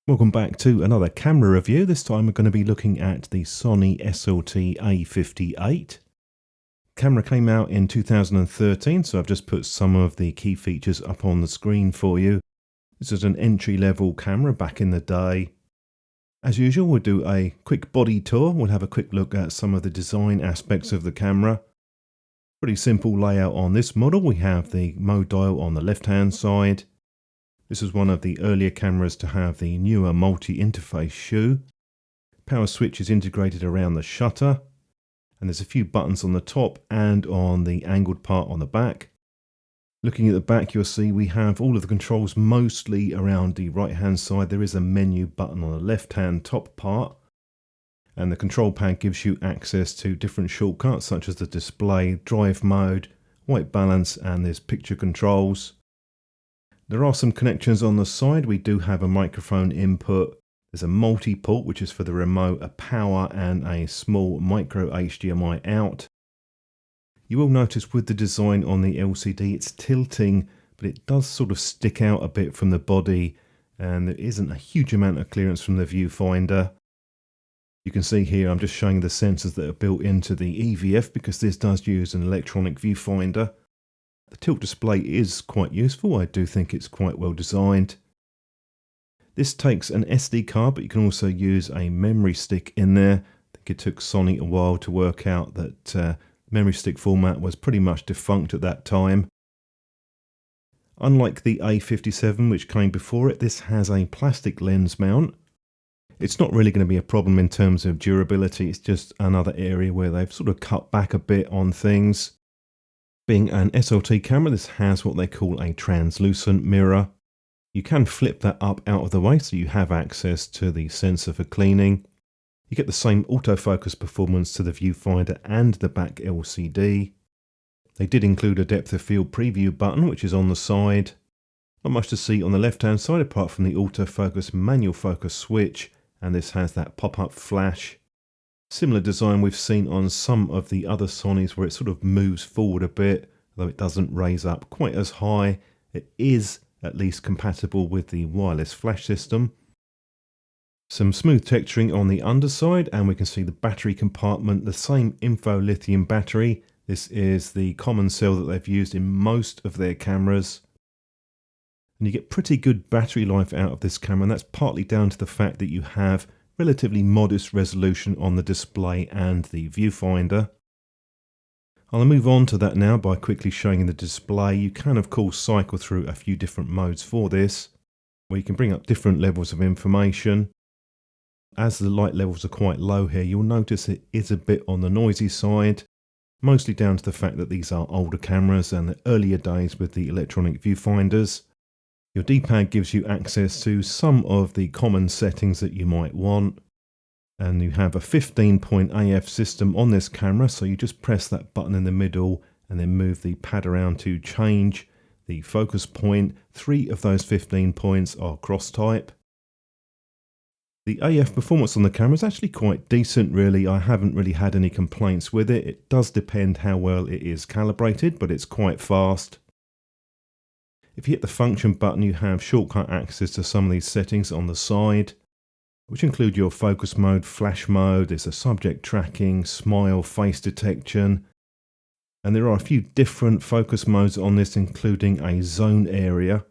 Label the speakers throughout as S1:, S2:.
S1: Welcome back to another camera review. This time we're going to be looking at the Sony SLT A58. Camera came out in 2013, so I've just put some of the key features up on the screen for you. This is an entry-level camera back in the day. As usual, we'll do a quick body tour. We'll have a quick look at some of the design aspects of the camera. Pretty simple layout on this model. We have the mode dial on the left-hand side. This is one of the earlier cameras to have the newer multi-interface shoe. Power switch is integrated around the shutter, and there's a few buttons on the top and on the angled part on the back. Looking at the back, you'll see we have all of the controls mostly around the right hand side. There is a menu button on the left hand top part, and the control pad gives you access to different shortcuts such as the display, drive mode, white balance, and there's picture controls. There are some connections on the side. We do have a microphone input. There's a multi-port, which is for the remote, a power, and a small micro HDMI out. You will notice with the design on the LCD, it's tilting, but it does sort of stick out a bit from the body, and there isn't a huge amount of clearance from the viewfinder. You can see here, I'm just showing the sensors that are built into the EVF because this does use an electronic viewfinder. The tilt display is quite useful. I do think it's quite well designed. This takes an SD card, but you can also use a memory stick in there. I think it took Sony a while to work out that memory stick format was pretty much defunct at that time. Unlike the A57, which came before it, this has a plastic lens mount. It's not really going to be a problem in terms of durability. It's just another area where they've sort of cut back a bit on things. Being an SLT camera, this has what they call a translucent mirror. You can flip that up out of the way so you have access to the sensor for cleaning. You get the same autofocus performance to the viewfinder and the back LCD. They did include a depth of field preview button, which is on the side. Not much to see on the left hand side apart from the autofocus manual focus switch, and this has that pop-up flash. Similar design we've seen on some of the other Sonys where it sort of moves forward a bit, though it doesn't raise up quite as high. It is at least compatible with the wireless flash system. Some smooth texturing on the underside, and we can see the battery compartment, the same Info lithium battery. This is the common cell that they've used in most of their cameras. And you get pretty good battery life out of this camera, and that's partly down to the fact that you have relatively modest resolution on the display and the viewfinder. I'll move on to that now by quickly showing you the display. You can of course cycle through a few different modes for this, where you can bring up different levels of information. As the light levels are quite low here, you'll notice it is a bit on the noisy side, mostly down to the fact that these are older cameras and the earlier days with the electronic viewfinders. Your D-pad gives you access to some of the common settings that you might want, and you have a 15-point AF system on this camera, so you just press that button in the middle and then move the pad around to change the focus point. 3 of those 15 points are cross type. The AF performance on the camera is actually quite decent really. I haven't really had any complaints with it. It does depend how well it is calibrated, but it's quite fast. If you hit the function button, you have shortcut access to some of these settings on the side, which include your focus mode, flash mode, there's a subject tracking, smile, face detection, and there are a few different focus modes on this, including a zone area.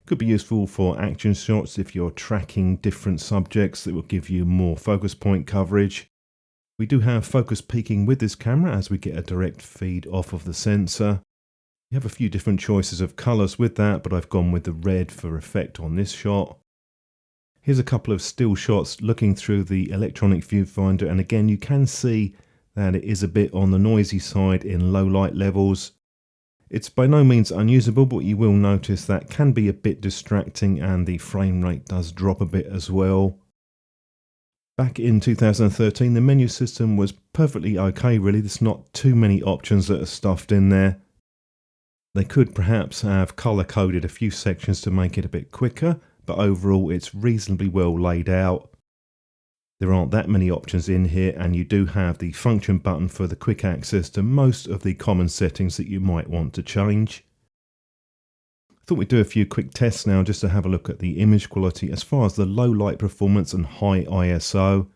S1: Could be useful for action shots if you're tracking different subjects. That will give you more focus point coverage. We do have focus peaking with this camera as we get a direct feed off of the sensor. You have a few different choices of colours with that, but I've gone with the red for effect on this shot. Here's a couple of still shots looking through the electronic viewfinder, and again you can see that it is a bit on the noisy side in low light levels. It's by no means unusable, but you will notice that can be a bit distracting and the frame rate does drop a bit as well. Back in 2013 the menu system was perfectly okay really. There's not too many options that are stuffed in there. They could perhaps have colour coded a few sections to make it a bit quicker, but overall it's reasonably well laid out. There aren't that many options in here, and you do have the function button for the quick access to most of the common settings that you might want to change. Thought we'd do a few quick tests now just to have a look at the image quality as far as the low light performance and high ISO.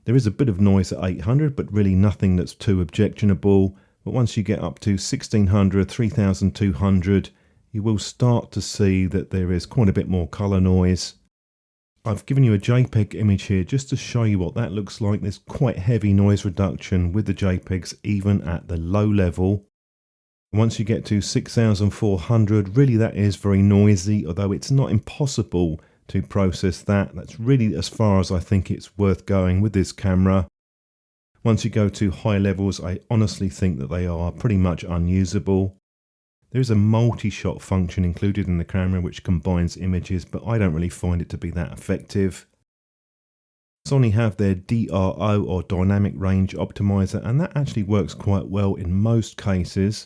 S1: There is a bit of noise at 800, but really nothing that's too objectionable. But once you get up to 1600, 3200, you will start to see that there is quite a bit more color noise. I've given you a JPEG image here just to show you what that looks like. There's quite heavy noise reduction with the JPEGs even at the low level. Once you get to 6400, really that is very noisy, although it's not impossible to process that. That's really as far as I think it's worth going with this camera. Once you go to high levels, I honestly think that they are pretty much unusable. There is a multi-shot function included in the camera which combines images, but I don't really find it to be that effective. Sony have their DRO or Dynamic Range Optimizer, and that actually works quite well in most cases.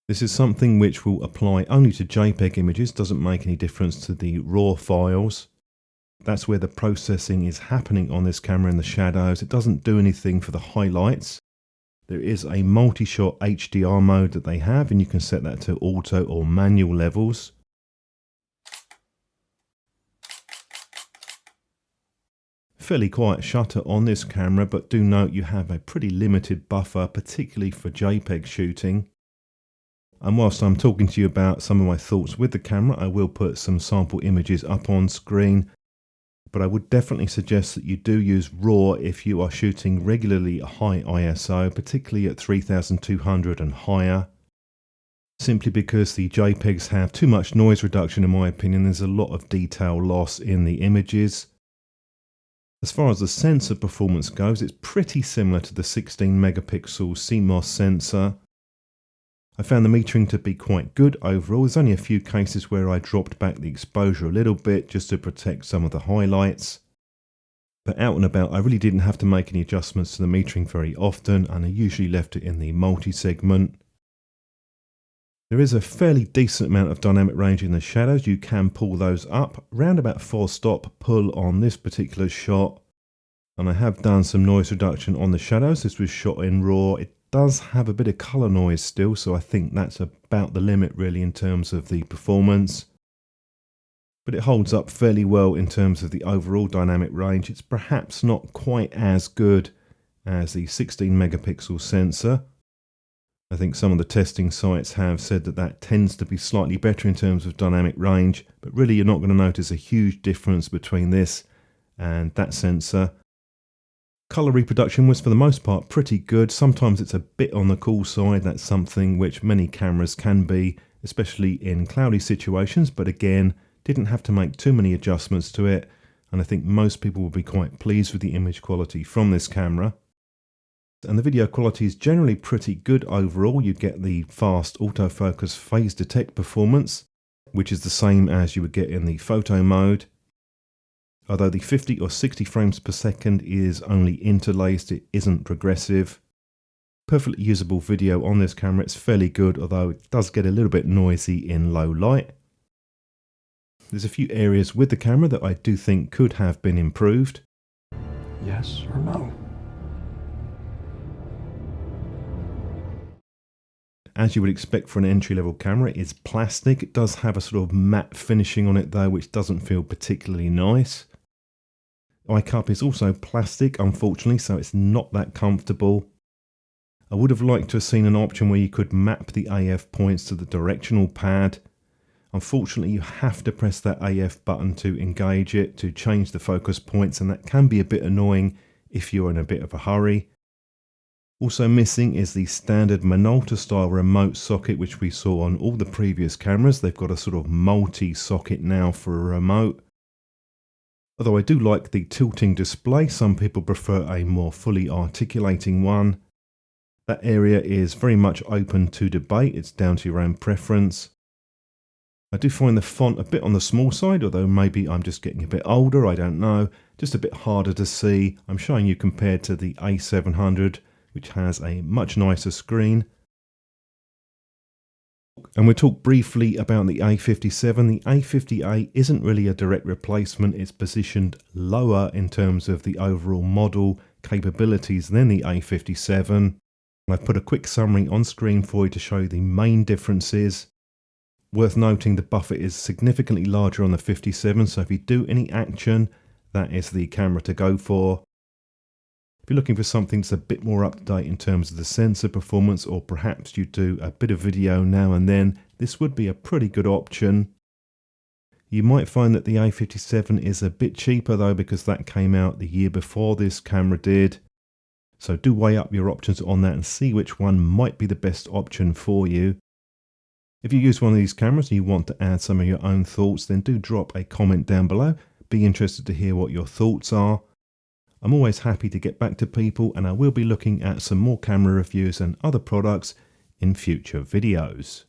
S1: This is something which will apply only to JPEG images, doesn't make any difference to the RAW files. That's where the processing is happening on this camera in the shadows. It doesn't do anything for the highlights. There is a multi-shot HDR mode that they have, and you can set that to auto or manual levels. Fairly quiet shutter on this camera, but do note you have a pretty limited buffer, particularly for JPEG shooting. And whilst I'm talking to you about some of my thoughts with the camera, I will put some sample images up on screen. But I would definitely suggest that you do use RAW if you are shooting regularly at high ISO, particularly at 3200 and higher. Simply because the JPEGs have too much noise reduction in my opinion. There's a lot of detail loss in the images. As far as the sensor performance goes, it's pretty similar to the 16 megapixel CMOS sensor. I found the metering to be quite good overall. There's only a few cases where I dropped back the exposure a little bit just to protect some of the highlights. But out and about, I really didn't have to make any adjustments to the metering very often, and I usually left it in the multi-segment. There is a fairly decent amount of dynamic range in the shadows. You can pull those up. Round about 4-stop pull on this particular shot. And I have done some noise reduction on the shadows. This was shot in RAW. It does have a bit of color noise still, so I think that's about the limit really in terms of the performance. But it holds up fairly well in terms of the overall dynamic range. It's perhaps not quite as good as the 16 megapixel sensor. I think some of the testing sites have said that that tends to be slightly better in terms of dynamic range, but really you're not going to notice a huge difference between this and that sensor. Colour reproduction was for the most part pretty good. Sometimes it's a bit on the cool side. That's something which many cameras can be, especially in cloudy situations, but again, didn't have to make too many adjustments to it, and I think most people will be quite pleased with the image quality from this camera. And the video quality is generally pretty good overall. You get the fast autofocus phase detect performance, which is the same as you would get in the photo mode. Although the 50 or 60 frames per second is only interlaced, it isn't progressive. Perfectly usable video on this camera. It's fairly good, although it does get a little bit noisy in low light. There's a few areas with the camera that I do think could have been improved.
S2: Yes or no?
S1: As you would expect for an entry-level camera, it's plastic. It does have a sort of matte finishing on it though, which doesn't feel particularly nice. iCup is also plastic, unfortunately, so it's not that comfortable. I would have liked to have seen an option where you could map the AF points to the directional pad. Unfortunately, you have to press that AF button to engage it, to change the focus points, and that can be a bit annoying if you're in a bit of a hurry. Also missing is the standard Minolta style remote socket, which we saw on all the previous cameras. They've got a sort of multi-socket now for a remote. Although I do like the tilting display, some people prefer a more fully articulating one. That area is very much open to debate. It's down to your own preference. I do find the font a bit on the small side, although maybe I'm just getting a bit older, I don't know. Just a bit harder to see. I'm showing you compared to the A700, which has a much nicer screen. And we'll talk briefly about the A57. The A50A isn't really a direct replacement. It's positioned lower in terms of the overall model capabilities than the A57. I've put a quick summary on screen for you to show you the main differences. Worth noting, the buffer is significantly larger on the 57, so if you do any action, that is the camera to go for. If you're looking for something that's a bit more up to date in terms of the sensor performance, or perhaps you do a bit of video now and then, this would be a pretty good option. You might find that the A57 is a bit cheaper though, because that came out the year before this camera did. So do weigh up your options on that and see which one might be the best option for you. If you use one of these cameras and you want to add some of your own thoughts, then do drop a comment down below. Be interested to hear what your thoughts are. I'm always happy to get back to people, and I will be looking at some more camera reviews and other products in future videos.